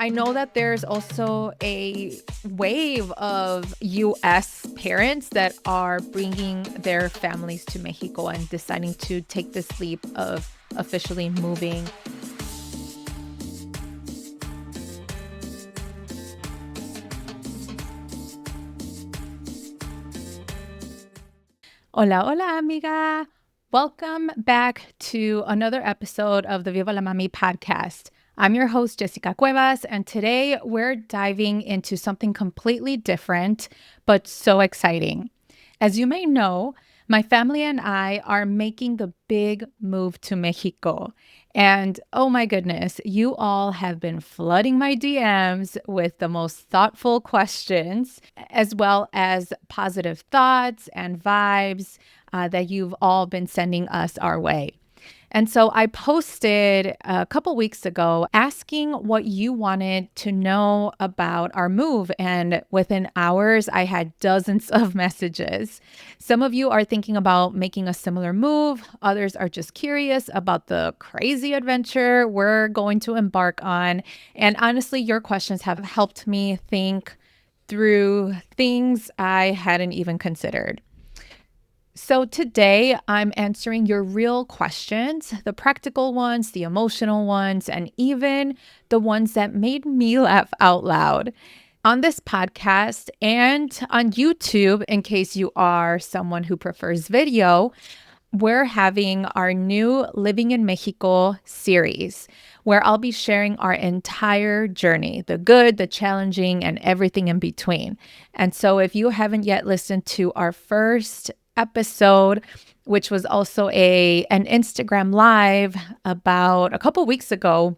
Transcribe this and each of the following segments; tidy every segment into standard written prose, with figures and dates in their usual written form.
I know that there's also a wave of U.S. parents that are bringing their families to Mexico and deciding to take this leap of officially moving. Hola, hola, amiga. Welcome back to another episode of the Viva la Mami Podcast. I'm your host, Jessica Cuevas, and today we're diving into something completely different, but so exciting. As you may know, my family and I are making the big move to Mexico. And oh my goodness, you all have been flooding my DMs with the most thoughtful questions, as well as positive thoughts and vibes that you've all been sending us our way. And so I posted a couple weeks ago asking what you wanted to know about our move. And within hours, I had dozens of messages. Some of you are thinking about making a similar move. Others are just curious about the crazy adventure we're going to embark on. And honestly, your questions have helped me think through things I hadn't even considered. So today I'm answering your real questions, the practical ones, the emotional ones, and even the ones that made me laugh out loud. On this podcast and on YouTube, in case you are someone who prefers video, we're having our new Living in Mexico series, where I'll be sharing our entire journey, the good, the challenging, and everything in between. And so if you haven't yet listened to our first episode, which was also an Instagram live about a couple weeks ago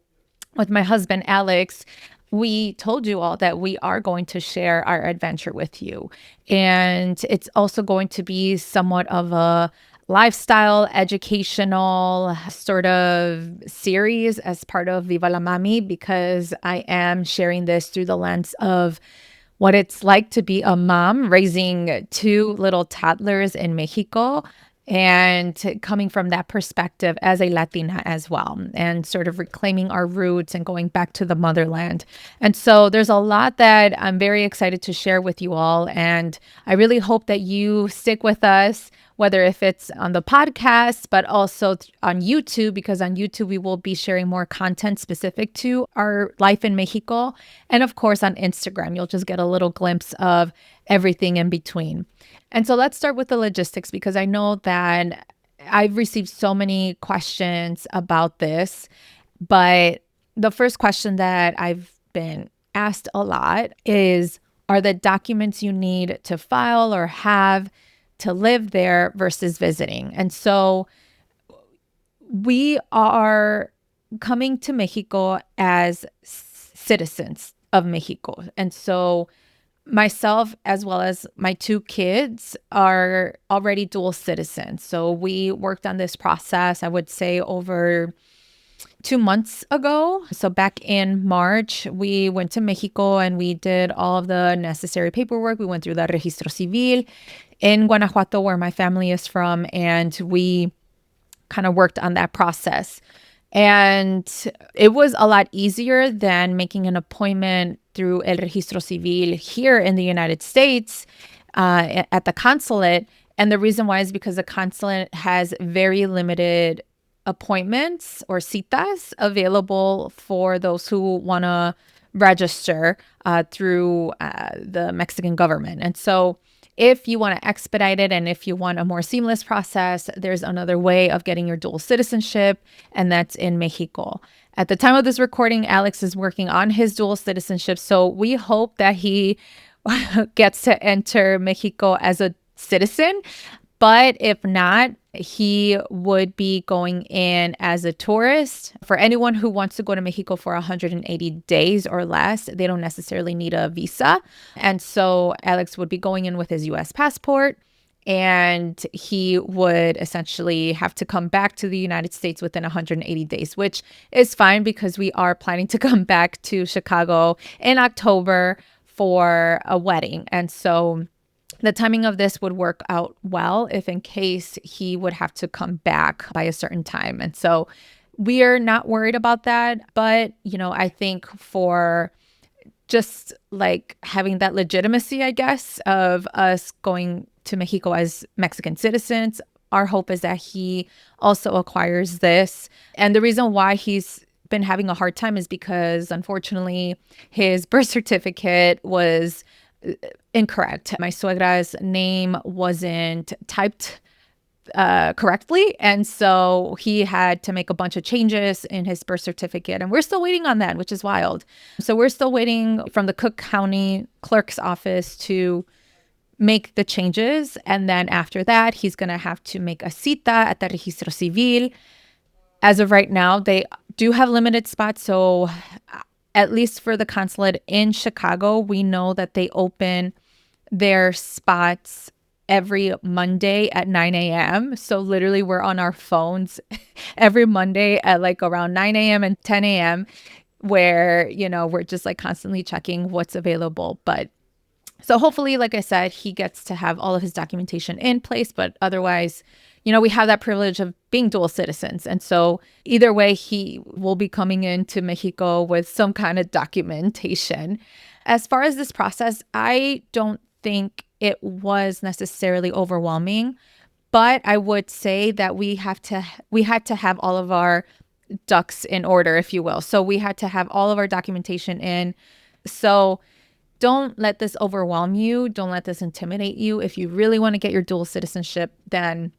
with my husband, Alex, we told you all that we are going to share our adventure with you. And it's also going to be somewhat of a lifestyle, educational sort of series as part of Viva la Mami, because I am sharing this through the lens of what it's like to be a mom raising two little toddlers in Mexico, and coming from that perspective as a Latina as well, and sort of reclaiming our roots and going back to the motherland. And so there's a lot that I'm very excited to share with you all. And I really hope that you stick with us, whether if it's on the podcast, but also on YouTube, because on YouTube, we will be sharing more content specific to our life in Mexico. And of course, on Instagram, you'll just get a little glimpse of everything in between. And so let's start with the logistics, because I know that I've received so many questions about this. But the first question that I've been asked a lot is, are the documents you need to file or have to live there versus visiting? And so we are coming to Mexico as citizens of Mexico. And so myself, as well as my two kids, are already dual citizens. So we worked on this process, I would say, over 2 months ago. So back in March, we went to Mexico and we did all of the necessary paperwork. We went through the Registro Civil in Guanajuato, where my family is from, and we kind of worked on that process. And it was a lot easier than making an appointment through El Registro Civil here in the United States at the consulate. And the reason why is because the consulate has very limited appointments or citas available for those who want to register through the Mexican government. And so if you want to expedite it and if you want a more seamless process, there's another way of getting your dual citizenship, and that's in Mexico. At the time of this recording, Alex is working on his dual citizenship, so we hope that he gets to enter Mexico as a citizen. But if not, he would be going in as a tourist. For anyone who wants to go to Mexico for 180 days or less, they don't necessarily need a visa. And so Alex would be going in with his US passport, and he would essentially have to come back to the United States within 180 days, which is fine because we are planning to come back to Chicago in October for a wedding. And so the timing of this would work out well if in case he would have to come back by a certain time. And so we are not worried about that. But, I think for just like having that legitimacy, I guess, of us going to Mexico as Mexican citizens, our hope is that he also acquires this. And the reason why he's been having a hard time is because, unfortunately, his birth certificate was incorrect. My suegra's name wasn't typed correctly. And so he had to make a bunch of changes in his birth certificate. And we're still waiting on that, which is wild. So we're still waiting from the Cook County Clerk's office to make the changes. And then after that, he's going to have to make a cita at the Registro Civil. As of right now, they do have limited spots. So at least for the consulate in Chicago, we know that they open their spots every Monday at 9 a.m. So literally we're on our phones every Monday at like around 9 a.m. and 10 a.m. where, we're just like constantly checking what's available. But so hopefully, like I said, he gets to have all of his documentation in place. But otherwise, we have that privilege of being dual citizens. And so either way, he will be coming into Mexico with some kind of documentation. As far as this process, I don't think it was necessarily overwhelming, but I would say that we had to have all of our ducks in order, if you will. So we had to have all of our documentation in. So don't let this overwhelm you. Don't let this intimidate you. If you really want to get your dual citizenship, then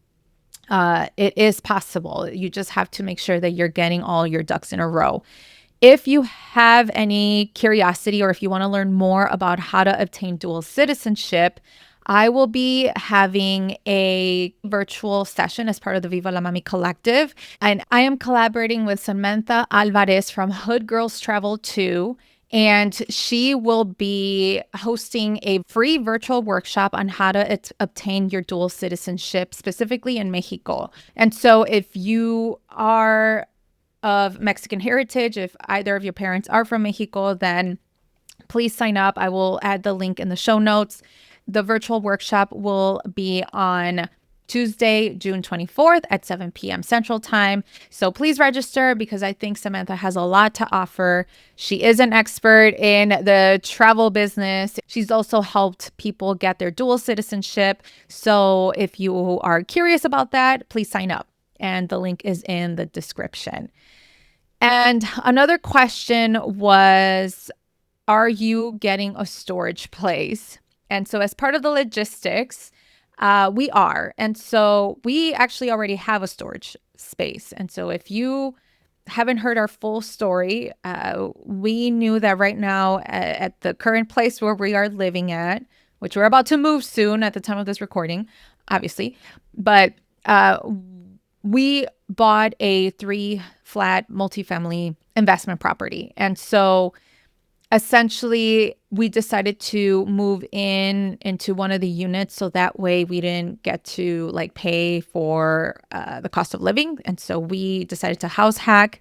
it is possible. You just have to make sure that you're getting all your ducks in a row. If you have any curiosity or if you want to learn more about how to obtain dual citizenship, I will be having a virtual session as part of the Viva la Mami collective. And I am collaborating with Samantha Alvarez from Hood Girls Travel 2. And she will be hosting a free virtual workshop on how to obtain your dual citizenship, specifically in Mexico. And so if you are of Mexican heritage, if either of your parents are from Mexico, then please sign up. I will add the link in the show notes. The virtual workshop will be on Tuesday, June 24th at 7 p.m. Central Time. So please register because I think Samantha has a lot to offer. She is an expert in the travel business. She's also helped people get their dual citizenship. So if you are curious about that, please sign up. And the link is in the description. And another question was, are you getting a storage place? And so as part of the logistics, we are. And so we actually already have a storage space. And so if you haven't heard our full story, we knew that right now at the current place where we are living at, which we're about to move soon at the time of this recording, obviously, but we bought a 3-flat multifamily investment property. And so essentially, we decided to move into one of the units so that way we didn't get to pay for the cost of living. And so we decided to house hack.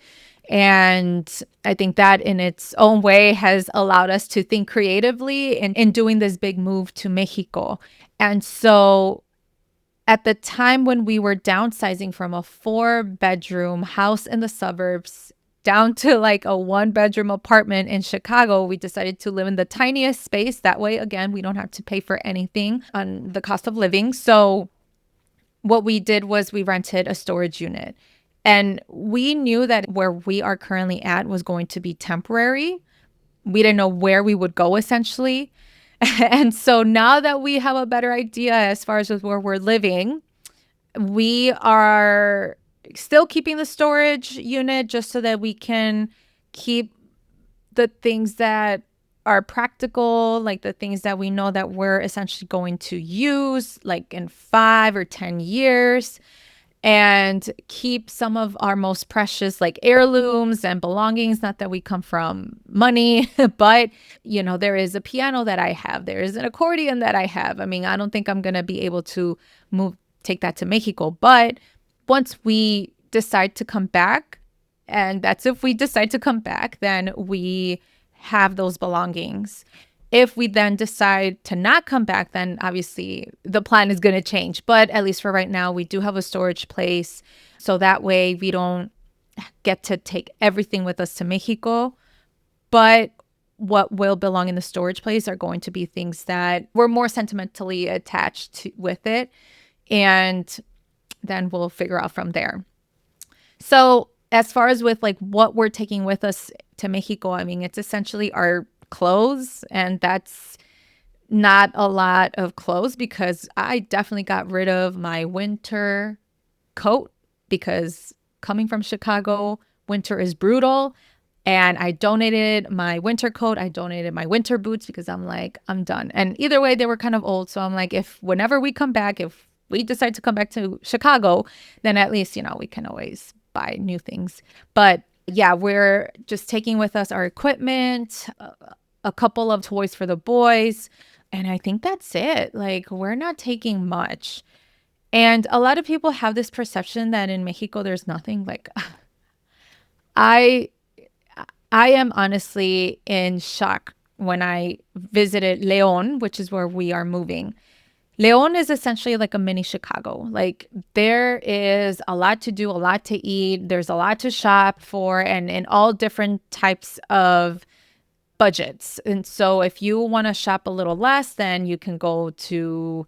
And I think that in its own way has allowed us to think creatively in doing this big move to Mexico. And so at the time when we were downsizing from a 4-bedroom house in the suburbs down to a 1-bedroom apartment in Chicago, we decided to live in the tiniest space. That way, again, we don't have to pay for anything on the cost of living. So what we did was we rented a storage unit. And we knew that where we are currently at was going to be temporary. We didn't know where we would go, essentially. And so now that we have a better idea as far as where we're living, we are still keeping the storage unit just so that we can keep the things that are practical, like the things that we know that we're essentially going to use in 5 or 10 years, and keep some of our most precious heirlooms and belongings. Not that we come from money, but there is a piano that I have. There is an accordion that I have. I mean, I don't think I'm going to be able to take that to Mexico, but once we decide to come back, and that's if we decide to come back, then we have those belongings. If we then decide to not come back, then obviously the plan is going to change. But at least for right now, we do have a storage place. So that way we don't get to take everything with us to Mexico. But what will belong in the storage place are going to be things that we're more sentimentally attached to with it. And then we'll figure out from there. So as far as with like what we're taking with us to Mexico, I mean, it's essentially our clothes, and that's not a lot of clothes because I definitely got rid of my winter coat because coming from Chicago, winter is brutal. And I donated my winter coat. I donated my winter boots because I'm like, I'm done. And either way, they were kind of old. So I'm like, if whenever we come back, if we decide to come back to Chicago, then at least, we can always buy new things. But yeah, we're just taking with us our equipment, a couple of toys for the boys. And I think that's it. Like, we're not taking much. And a lot of people have this perception that in Mexico, there's nothing. Like, I am honestly in shock when I visited León, which is where we are moving. León is essentially like a mini Chicago. Like, there is a lot to do, a lot to eat. There's a lot to shop for, and in all different types of budgets. And so if you want to shop a little less, then you can go to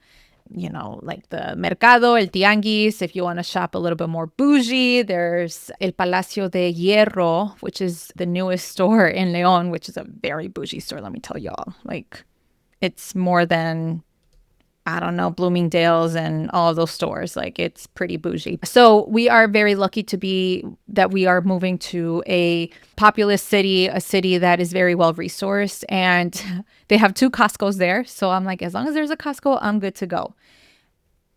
like the Mercado, El Tianguis. If you want to shop a little bit more bougie, there's El Palacio de Hierro, which is the newest store in León, which is a very bougie store, let me tell y'all. Like, it's more than, I don't know, Bloomingdale's and all of those stores. Like, it's pretty bougie. So we are very lucky that we are moving to a populous city, a city that is very well resourced, and they have 2 Costco's there. So I'm like, as long as there's a Costco, I'm good to go.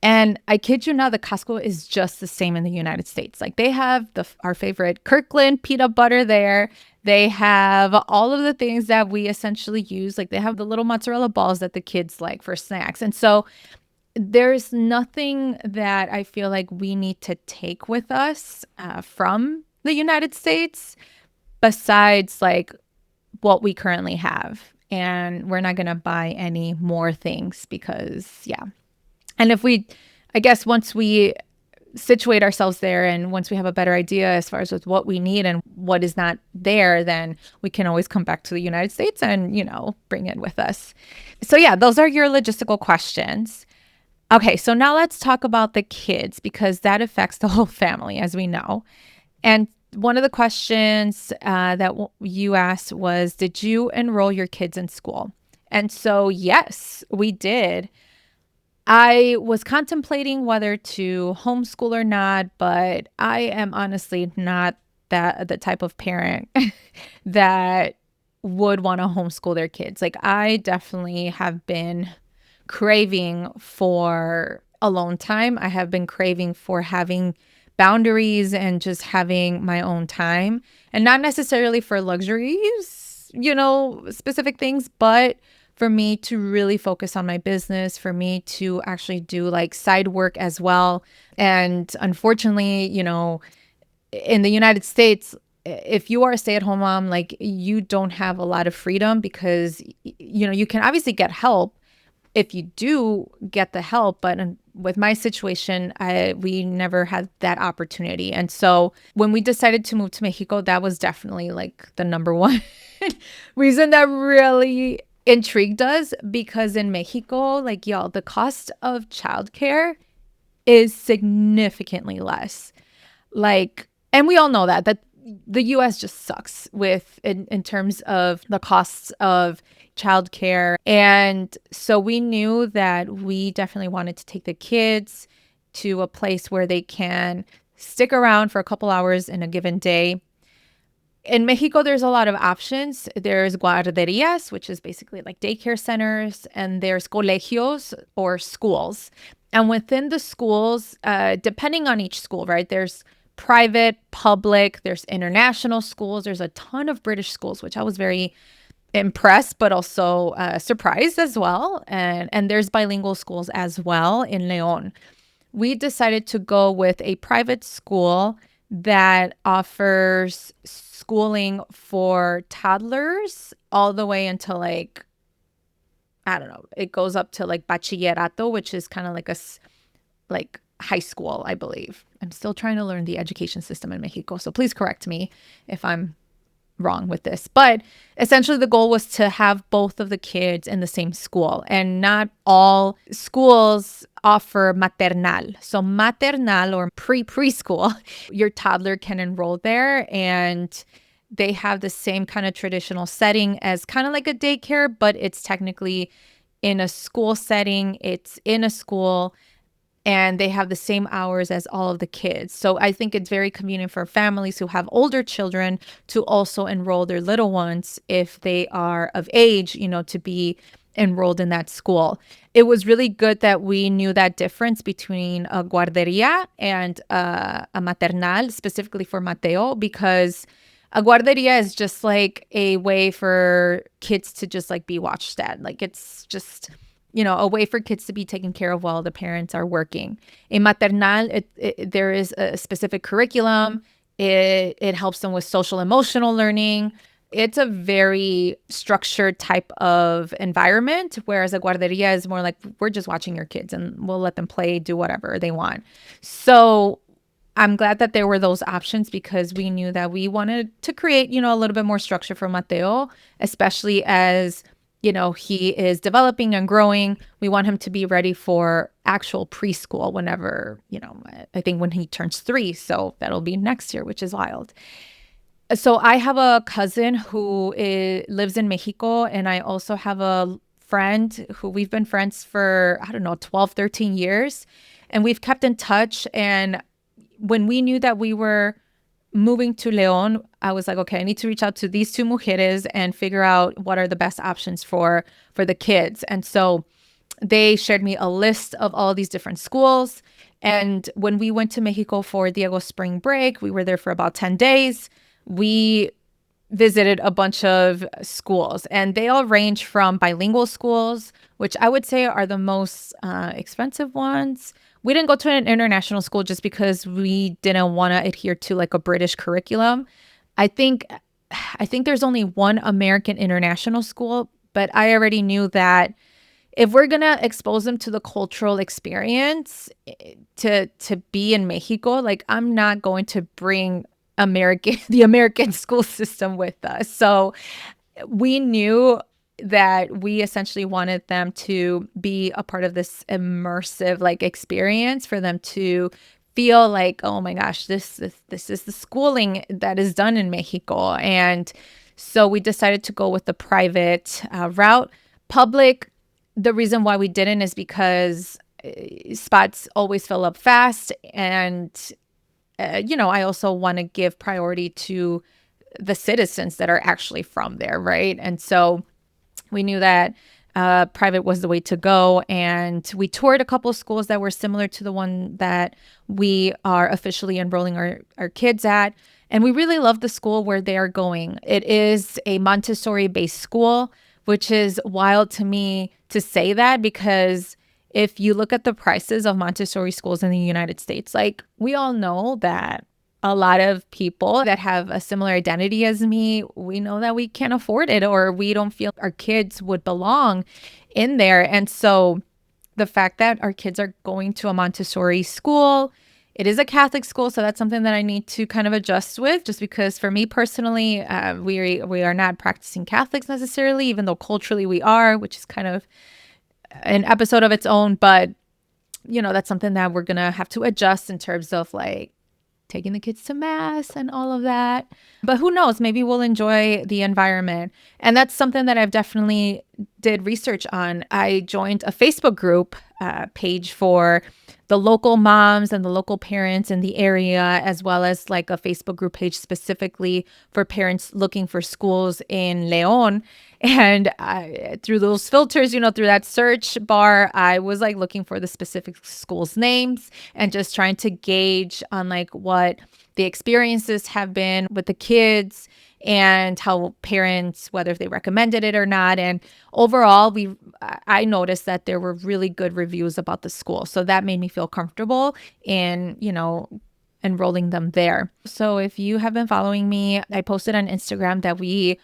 And I kid you not, the Costco is just the same in the United States. Like, they have our favorite Kirkland peanut butter there. They have all of the things that we essentially use. Like, they have the little mozzarella balls that the kids like for snacks. And so there's nothing that I feel like we need to take with us from the United States besides like what we currently have. And we're not going to buy any more things because, yeah. And I guess once we situate ourselves there and once we have a better idea as far as with what we need and what is not there, then we can always come back to the United States and, bring it with us. So yeah, those are your logistical questions. Okay, so now let's talk about the kids because that affects the whole family, as we know. And one of the questions that you asked was, did you enroll your kids in school? And so, yes, we did. I was contemplating whether to homeschool or not, but I am honestly not the type of parent that would want to homeschool their kids. Like, I definitely have been craving for alone time. I have been craving for having boundaries and just having my own time, and not necessarily for luxuries, specific things, but for me to really focus on my business, for me to actually do like side work as well. And unfortunately, in the United States, if you are a stay-at-home mom, like, you don't have a lot of freedom because, you can obviously get help if you do get the help. But with my situation, we never had that opportunity. And so when we decided to move to Mexico, that was definitely like the number one reason that really intrigued us, because in Mexico, like, y'all, the cost of childcare is significantly less. Like, and we all know that the US just sucks in terms of the costs of childcare. And so we knew that we definitely wanted to take the kids to a place where they can stick around for a couple hours in a given day. In Mexico, there's a lot of options. There's guarderías, which is basically like daycare centers, and there's colegios or schools. And within the schools, depending on each school, right, there's private, public, there's international schools. There's a ton of British schools, which I was very impressed, but also surprised as well. And there's bilingual schools as well in León. We decided to go with a private school that offers schooling for toddlers all the way until like, I don't know, it goes up to like bachillerato, which is kind of like high school, I believe. I'm still trying to learn the education system in Mexico, so please correct me if I'm wrong with this. But essentially the goal was to have both of the kids in the same school, and not all schools offer maternal. So maternal, or preschool, your toddler can enroll there, and they have the same kind of traditional setting as kind of like a daycare, but it's technically in a school setting. It's in a school, and they have the same hours as all of the kids. So I think it's very convenient for families who have older children to also enroll their little ones if they are of age, to be enrolled in that school. It was really good that we knew that difference between a guardería and a maternal, specifically for Mateo, because a guardería is just like a way for kids to just like be watched at. Like, it's just a way for kids to be taken care of while the parents are working. In maternal, there is a specific curriculum. It helps them with social emotional learning. It's a very structured type of environment, whereas a guardería is more like, we're just watching your kids and we'll let them play, do whatever they want. So I'm glad that there were those options, because we knew that we wanted to create, a little bit more structure for Mateo, especially as he is developing and growing. We want him to be ready for actual preschool whenever, I think when he turns 3. So that'll be next year, which is wild. So I have a cousin who lives in Mexico, and I also have a friend who we've been friends for, 12, 13 years. And we've kept in touch. And when we knew that we were moving to León, I was like, okay, I need to reach out to these 2 mujeres and figure out what are the best options for the kids. And so they shared me a list of all these different schools. And when we went to Mexico for Diego's spring break, we were there for about 10 days. We visited a bunch of schools, and they all range from bilingual schools, which I would say are the most expensive ones. We didn't go to an international school just because we didn't want to adhere to like a British curriculum. I think there's only one American international school, but I already knew that if we're going to expose them to the cultural experience to be in Mexico, like, I'm not going to bring the American school system with us. So we knew that we essentially wanted them to be a part of this immersive like experience, for them to feel like, oh my gosh, this is the schooling that is done in Mexico. And so we decided to go with the private route. Public, the reason why we didn't is because spots always fill up fast, and I also want to give priority to the citizens that are actually from there, right? And so we knew that private was the way to go, and we toured a couple of schools that were similar to the one that we are officially enrolling our kids at, and we really love the school where they are going. It is a Montessori-based school, which is wild to me to say that, because if you look at the prices of Montessori schools in the United States, like, we all know that a lot of people that have a similar identity as me, we know that we can't afford it, or we don't feel our kids would belong in there. And so the fact that our kids are going to a Montessori school, it is a Catholic school, so that's something that I need to kind of adjust with, just because for me personally, we are not practicing Catholics necessarily, even though culturally we are, which is kind of an episode of its own. But, that's something that we're going to have to adjust in terms of like taking the kids to mass and all of that. But who knows, maybe we'll enjoy the environment. And that's something that I've definitely did research on. I joined a Facebook group page for the local moms and the local parents in the area, as well as like a Facebook group page specifically for parents looking for schools in León. And through those filters, through that search bar, I was like looking for the specific schools' names and just trying to gauge on like what the experiences have been with the kids and how parents, whether they recommended it or not. And overall, I noticed that there were really good reviews about the school. So that made me feel comfortable in, enrolling them there. So if you have been following me, I posted on Instagram that we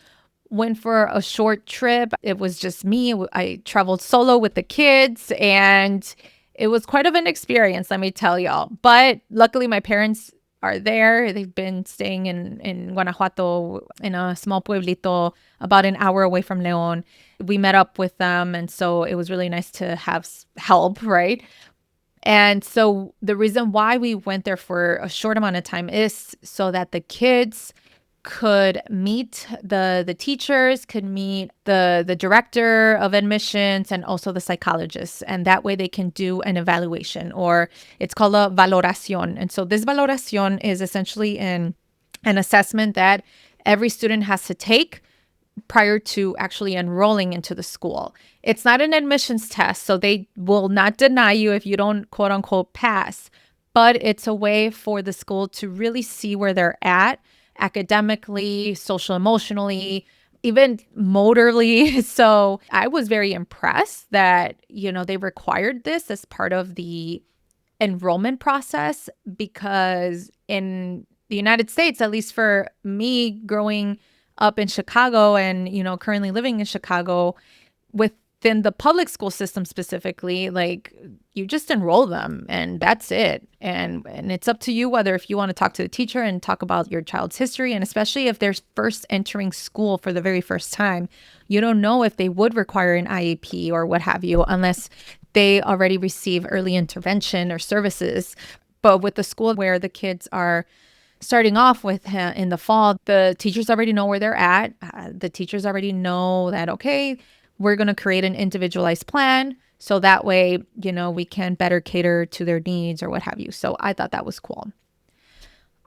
went for a short trip. It was just me. I traveled solo with the kids, and it was quite of an experience, let me tell y'all. But luckily, my parents are there. They've been staying in Guanajuato, in a small pueblito about an hour away from León. We met up with them, and so it was really nice to have help, right? And so the reason why we went there for a short amount of time is so that the kids could meet the teachers, could meet the director of admissions, and also the psychologists. And that way they can do an evaluation, or it's called a valoración. And so this valoración is essentially an assessment that every student has to take prior to actually enrolling into the school. It's not an admissions test, so they will not deny you if you don't quote unquote pass, but it's a way for the school to really see where they're at academically, social emotionally, even motorly. So I was very impressed that, they required this as part of the enrollment process, because in the United States, at least for me growing up in Chicago and, currently living in Chicago, within the public school system specifically, like, you just enroll them and that's it. And it's up to you whether if you want to talk to the teacher and talk about your child's history. And especially if they're first entering school for the very first time, you don't know if they would require an IEP or what have you, unless they already receive early intervention or services. But with the school where the kids are starting off with in the fall, the teachers already know where they're at. The teachers already know that, okay, we're going to create an individualized plan. So that way, we can better cater to their needs or what have you. So I thought that was cool.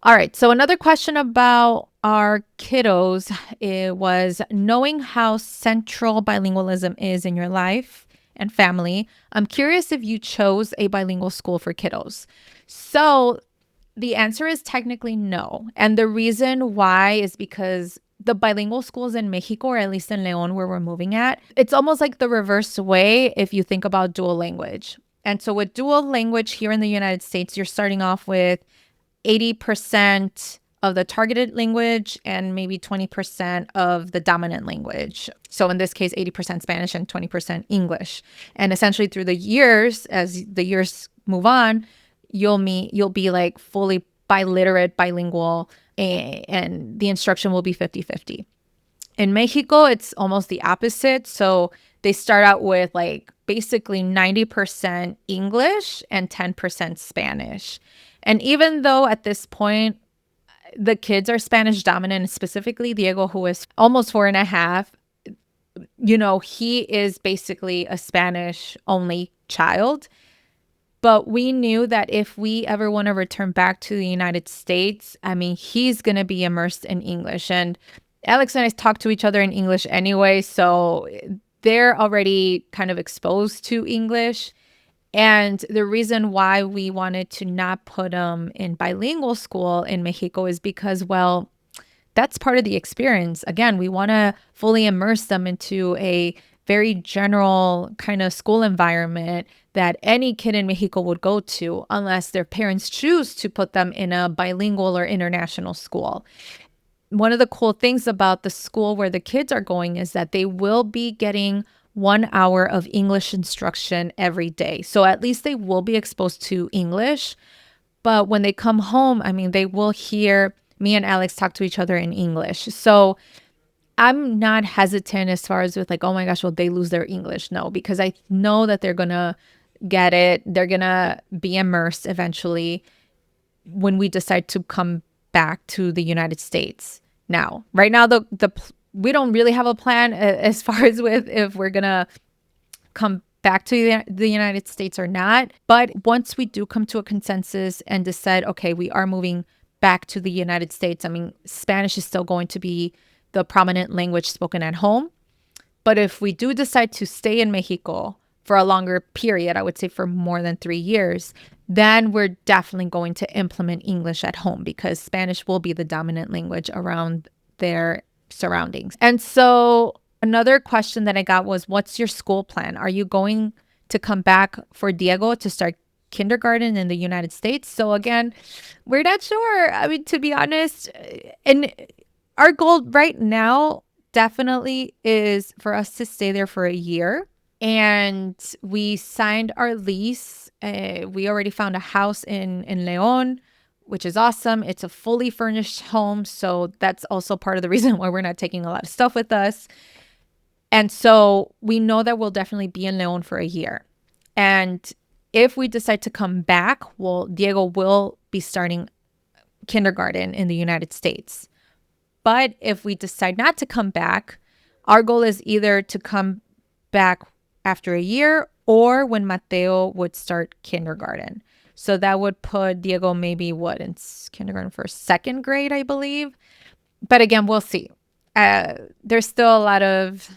All right. So another question about our kiddos, it was knowing how central bilingualism is in your life and family. I'm curious if you chose a bilingual school for kiddos. So the answer is technically no. And the reason why is because the bilingual schools in Mexico, or at least in León where we're moving at, it's almost like the reverse way if you think about dual language. And so with dual language here in the United States, you're starting off with 80% of the targeted language and maybe 20% of the dominant language. So in this case, 80% Spanish and 20% English. And essentially through the years, as the years move on, you'll be like fully biliterate, bilingual, and the instruction will be 50-50. In Mexico, it's almost the opposite. So they start out with like basically 90% English and 10% Spanish. And even though at this point, the kids are Spanish dominant, specifically Diego, who is almost 4.5, he is basically a Spanish only child. But we knew that if we ever want to return back to the United States, he's going to be immersed in English. And Alex and I talk to each other in English anyway, so they're already kind of exposed to English. And the reason why we wanted to not put them in bilingual school in Mexico is because, well, that's part of the experience. Again, we want to fully immerse them into a very general kind of school environment that any kid in Mexico would go to, unless their parents choose to put them in a bilingual or international school. One of the cool things about the school where the kids are going is that they will be getting 1 hour of English instruction every day. So at least they will be exposed to English. But when they come home, they will hear me and Alex talk to each other in English. So I'm not hesitant as far as with like, oh my gosh, will they lose their English? No, because I know that they're going to get it. They're going to be immersed eventually when we decide to come back to the United States. Now, right now, we don't really have a plan as far as with if we're going to come back to the United States or not. But once we do come to a consensus and decide, okay, we are moving back to the United States, Spanish is still going to be the prominent language spoken at home. But if we do decide to stay in Mexico for a longer period, I would say for more than 3 years, then we're definitely going to implement English at home because Spanish will be the dominant language around their surroundings. And so another question that I got was, what's your school plan? Are you going to come back for Diego to start kindergarten in the United States? So again, we're not sure. To be honest, and our goal right now definitely is for us to stay there for a year. And we signed our lease. We already found a house in León, which is awesome. It's a fully furnished home. So that's also part of the reason why we're not taking a lot of stuff with us. And so we know that we'll definitely be in León for a year. And if we decide to come back, well, Diego will be starting kindergarten in the United States. But if we decide not to come back, our goal is either to come back after a year or when Mateo would start kindergarten. So that would put Diego maybe in kindergarten for second grade, I believe. But again, we'll see. There's still a lot of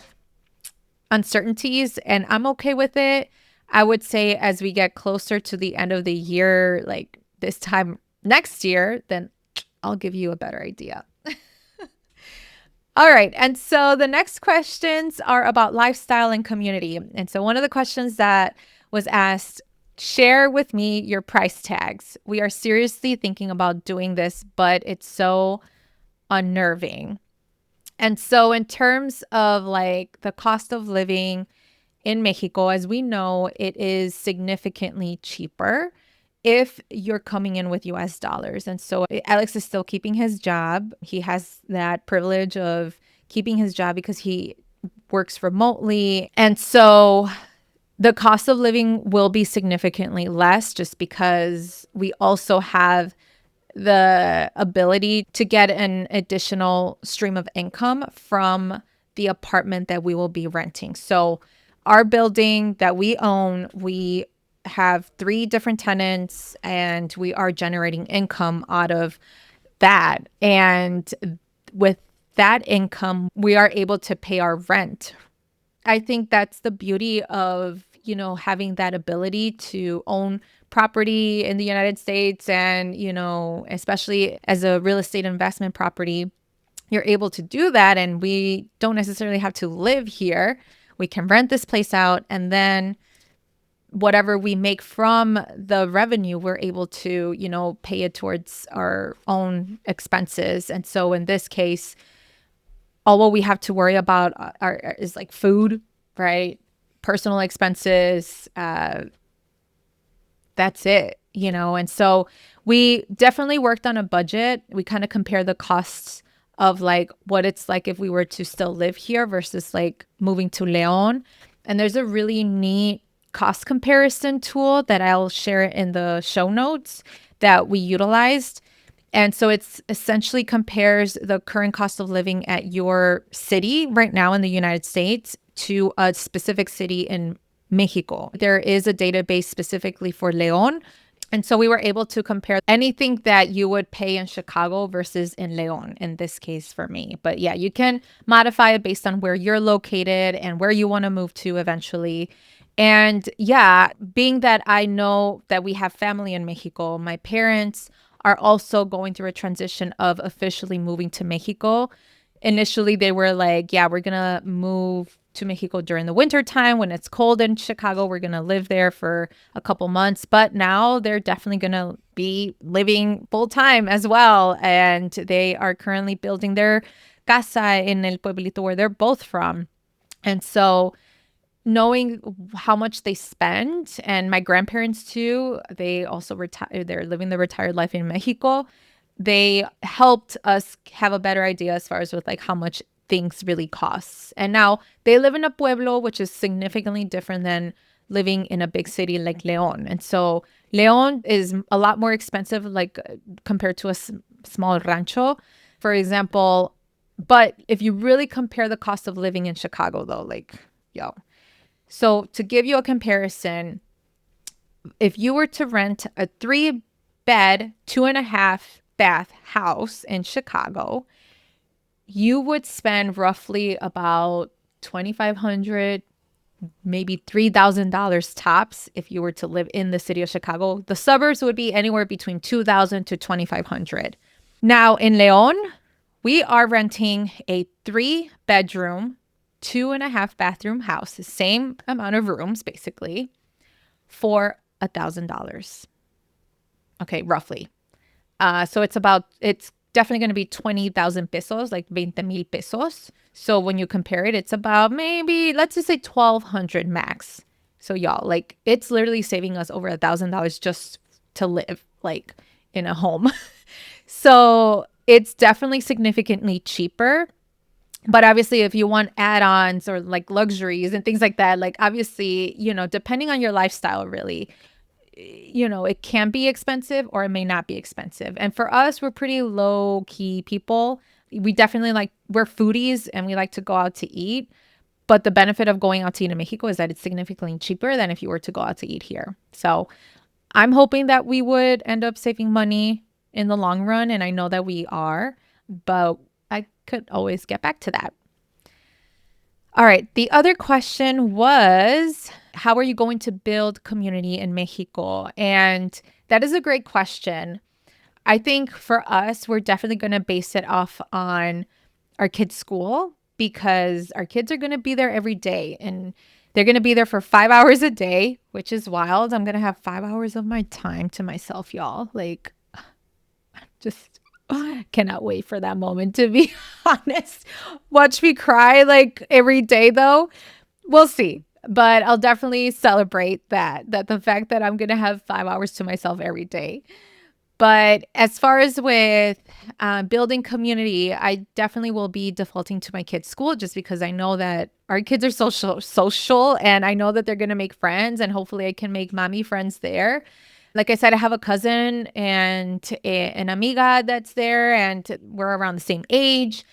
uncertainties and I'm okay with it. I would say as we get closer to the end of the year, like this time next year, then I'll give you a better idea. All right. And so the next questions are about lifestyle and community. And so one of the questions that was asked, share with me your price tags. We are seriously thinking about doing this, but it's so unnerving. And so in terms of like the cost of living in Mexico, as we know, it is significantly cheaper if you're coming in with US dollars. And so Alex is still keeping his job. He has that privilege of keeping his job because he works remotely. And so the cost of living will be significantly less just because we also have the ability to get an additional stream of income from the apartment that we will be renting. So our building that we own, we have 3 different tenants and we are generating income out of that. And with that income, we are able to pay our rent. I think that's the beauty of, having that ability to own property in the United States and, especially as a real estate investment property, you're able to do that. And we don't necessarily have to live here. We can rent this place out and then whatever we make from the revenue, we're able to, pay it towards our own expenses. And so in this case, all we have to worry about is like food, right? Personal expenses. That's it, And so we definitely worked on a budget. We kind of compare the costs of like what it's like if we were to still live here versus like moving to León. And there's a really neat cost comparison tool that I'll share in the show notes that we utilized. And so it's essentially compares the current cost of living at your city right now in the United States to a specific city in Mexico. There is a database specifically for León. And so we were able to compare anything that you would pay in Chicago versus in León, in this case for me. But yeah, you can modify it based on where you're located and where you want to move to eventually. And yeah, being that I know that we have family in Mexico, my parents are also going through a transition of officially moving to Mexico. Initially, they were like, yeah, we're going to move to Mexico during the winter time when it's cold in Chicago. We're going to live there for a couple months. But now they're definitely going to be living full time as well. And they are currently building their casa in El Pueblito where they're both from. And so knowing how much they spend, and my grandparents too, they also retired. They're living the retired life in Mexico. They helped us have a better idea as far as with like how much things really costs. And now they live in a pueblo, which is significantly different than living in a big city like León. And so León is a lot more expensive, like compared to a small rancho, for example. But if you really compare the cost of living in Chicago, though, so to give you a comparison, if you were to rent a 3-bed, 2.5-bath house in Chicago, you would spend roughly about $2,500, maybe $3,000 tops if you were to live in the city of Chicago. The suburbs would be anywhere between $2,000 to $2,500. Now in León, we are renting a 3-bedroom, 2.5-bathroom house, the same amount of rooms basically, for $1,000. Okay, roughly. So it's definitely going to be 20,000 pesos, like 20,000 pesos. So when you compare it, it's about maybe, let's just say 1,200 max. So y'all, like it's literally saving us over $1,000 just to live like in a home. So it's definitely significantly cheaper. But obviously, if you want add-ons or like luxuries and things like that, like obviously, depending on your lifestyle, really, it can be expensive or it may not be expensive. And for us, we're pretty low key people. We definitely we're foodies and we like to go out to eat. But the benefit of going out to eat in Mexico is that it's significantly cheaper than if you were to go out to eat here. So I'm hoping that we would end up saving money in the long run. And I know that we are, but I could always get back to that. All right. The other question was, how are you going to build community in Mexico? And that is a great question. I think for us, we're definitely going to base it off on our kids' school because our kids are going to be there every day and they're going to be there for 5 hours a day, which is wild. I'm going to have 5 hours of my time to myself, y'all. Like, just cannot wait for that moment, to be honest. Watch me cry like every day, though. We'll see. But I'll definitely celebrate that the fact that I'm going to have 5 hours to myself every day. But as far as with building community, I definitely will be defaulting to my kids' school just because I know that our kids are social, and I know that they're going to make friends, and hopefully I can make mommy friends there. Like I said, I have a cousin and an amiga that's there, and we're around the same age.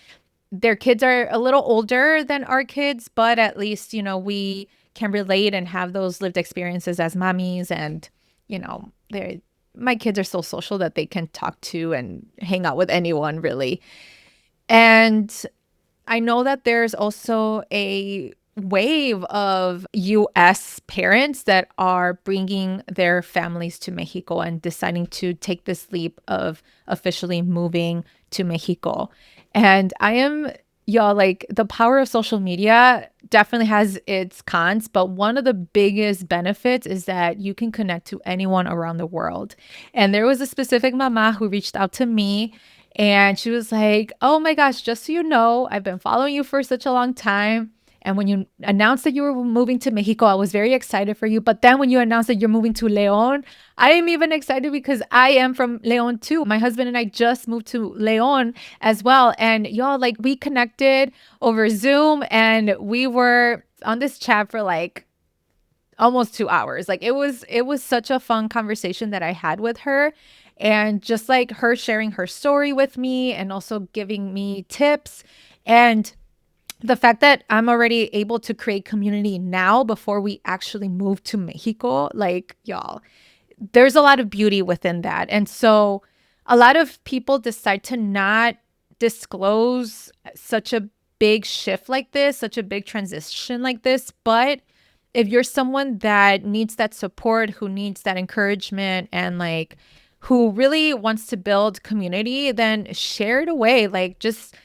Their kids are a little older than our kids, but at least, we can relate and have those lived experiences as mommies. And, my kids are so social that they can talk to and hang out with anyone, really. And I know that there's also a wave of U.S. parents that are bringing their families to Mexico and deciding to take this leap of officially moving to Mexico. And y'all, like the power of social media definitely has its cons, but one of the biggest benefits is that you can connect to anyone around the world. And there was a specific mama who reached out to me and she was like, oh my gosh, just so you know, I've been following you for such a long time. And when you announced that you were moving to Mexico, I was very excited for you. But then when you announced that you're moving to León, I am even excited because I am from León too. My husband and I just moved to León as well. And y'all, like we connected over Zoom and we were on this chat for like almost 2 hours. Like it was such a fun conversation that I had with her. And just like her sharing her story with me and also giving me tips. And the fact that I'm already able to create community now before we actually move to Mexico, like y'all, there's a lot of beauty within that. And so a lot of people decide to not disclose such a big shift like this, such a big transition like this. But if you're someone that needs that support, who needs that encouragement and like who really wants to build community, then share it away. Like just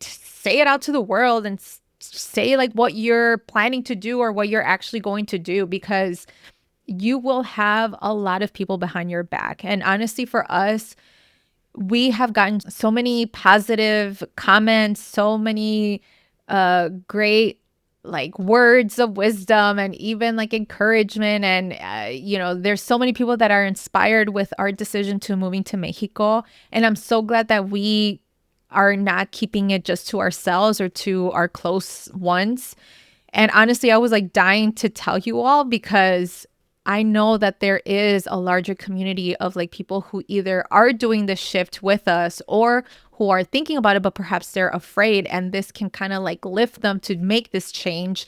say it out to the world and say like what you're planning to do or what you're actually going to do, because you will have a lot of people behind your back. And honestly, for us, we have gotten so many positive comments, so many great like words of wisdom and even like encouragement. And, there's so many people that are inspired with our decision to moving to Mexico. And I'm so glad that we are not keeping it just to ourselves or to our close ones. And honestly, I was like dying to tell you all because I know that there is a larger community of like people who either are doing the shift with us or who are thinking about it, but perhaps they're afraid, and this can kind of like lift them to make this change.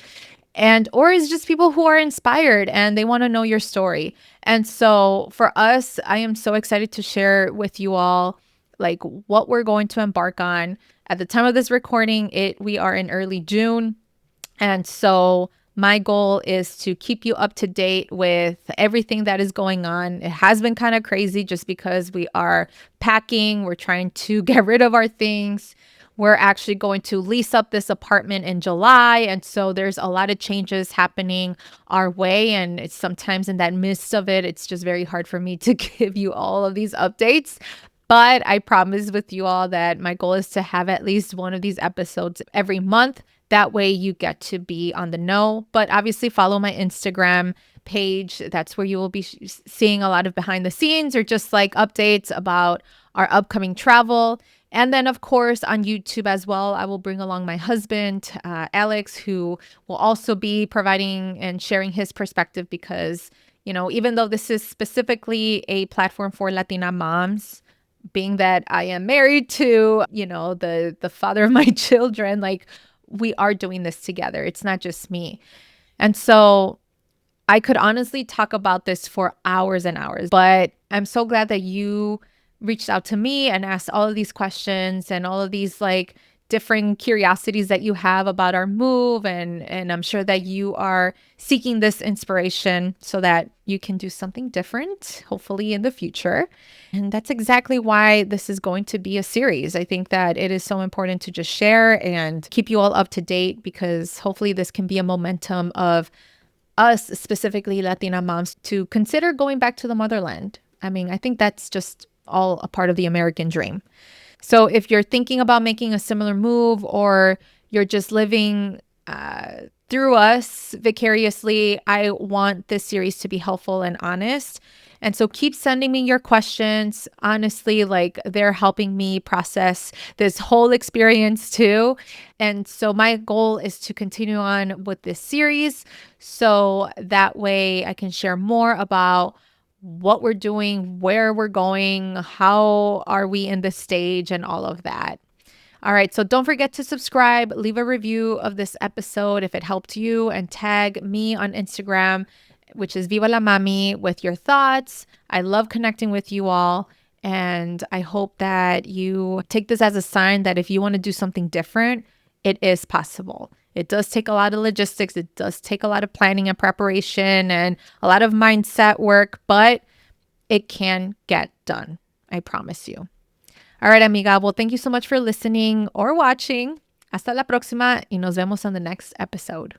And or it's just people who are inspired and they want to know your story. And so for us, I am so excited to share with you all like what we're going to embark on. At the time of this recording, we are in early June. And so my goal is to keep you up to date with everything that is going on. It has been kind of crazy just because we are packing. We're trying to get rid of our things. We're actually going to lease up this apartment in July. And so there's a lot of changes happening our way. And it's sometimes in that midst of it, it's just very hard for me to give you all of these updates. But I promise with you all that my goal is to have at least one of these episodes every month. That way you get to be on the know. But obviously follow my Instagram page. That's where you will be seeing a lot of behind the scenes or just like updates about our upcoming travel. And then, of course, on YouTube as well, I will bring along my husband, Alex, who will also be providing and sharing his perspective because, even though this is specifically a platform for Latina moms, being that I am married to, the father of my children, like we are doing this together. It's not just me. And so I could honestly talk about this for hours and hours, but I'm so glad that you reached out to me and asked all of these questions and all of these like different curiosities that you have about our move. And I'm sure that you are seeking this inspiration so that you can do something different, hopefully in the future. And that's exactly why this is going to be a series. I think that it is so important to just share and keep you all up to date because hopefully this can be a momentum of us, specifically Latina moms, to consider going back to the motherland. I mean, I think that's just all a part of the American dream. So if you're thinking about making a similar move or you're just living through us vicariously, I want this series to be helpful and honest. And so keep sending me your questions. Honestly, like they're helping me process this whole experience too. And so my goal is to continue on with this series so that way I can share more about what we're doing, where we're going, how are we in this stage, and all of that. All right, so don't forget to subscribe, leave a review of this episode if it helped you, and tag me on Instagram, which is Viva la Mami, with your thoughts. I love connecting with you all, and I hope that you take this as a sign that if you want to do something different, it is possible. It does take a lot of logistics. It does take a lot of planning and preparation and a lot of mindset work, but it can get done. I promise you. All right, amiga. Well, thank you so much for listening or watching. Hasta la próxima y nos vemos on the next episode.